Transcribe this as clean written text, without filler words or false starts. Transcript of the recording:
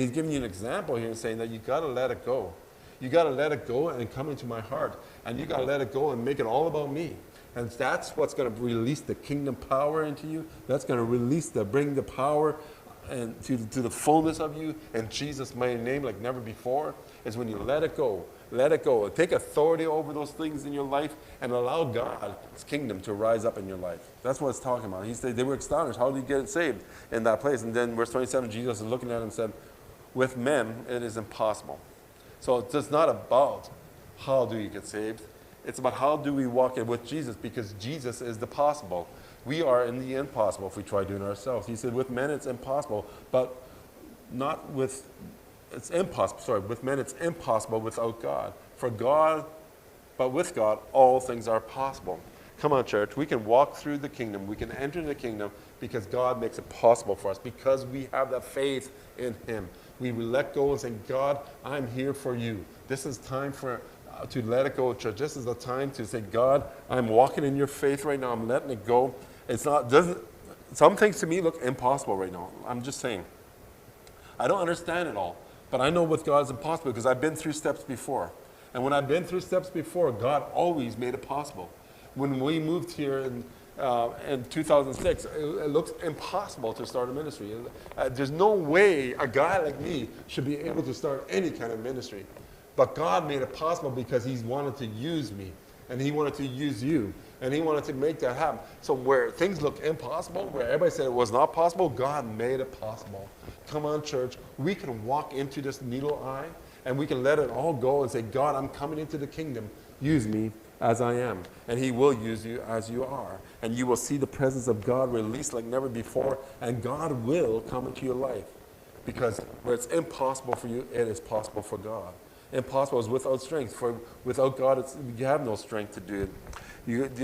He's giving you an example here and saying that you got to let it go. You got to let it go and come into my heart. And you got to let it go and make it all about me. And that's what's going to release the kingdom power into you. That's going to bring the power and to the fullness of you in Jesus' mighty name like never before, is when you let it go. Let it go. Take authority over those things in your life and allow God's kingdom to rise up in your life. That's what it's talking about. He said they were astonished. How did he get saved in that place? And then verse 27, Jesus is looking at him and said, with men it is impossible. So it's just not about how do you get saved. It's about how do we walk in with Jesus, because Jesus is the possible. We are in the impossible if we try doing it ourselves. He said, with men it's impossible, but not with, it's impossible, sorry, with men it's impossible without God. But with God, all things are possible. Come on, church, we can walk through the kingdom. We can enter the kingdom because God makes it possible for us, because we have that faith in him. We will let go and say, God, I'm here for you. This is time to let it go, church. This is the time to say, God, I'm walking in your faith right now. I'm letting it go. Some things to me look impossible right now. I'm just saying. I don't understand it all, but I know with God is impossible because I've been through steps before. And when I've been through steps before, God always made it possible. When we moved here in 2006, it looked impossible to start a ministry. There's no way a guy like me should be able to start any kind of ministry. But God made it possible because he wanted to use me, and he wanted to use you, and he wanted to make that happen. So where things look impossible, where everybody said it was not possible, God made it possible. Come on, church. We can walk into this needle eye, and we can let it all go and say, God, I'm coming into the kingdom. Use me as I am. And he will use you as you are. And you will see the presence of God released like never before, and God will come into your life. Because where it's impossible for you, it is possible for God. Impossible is without strength. For without God, you have no strength to do it.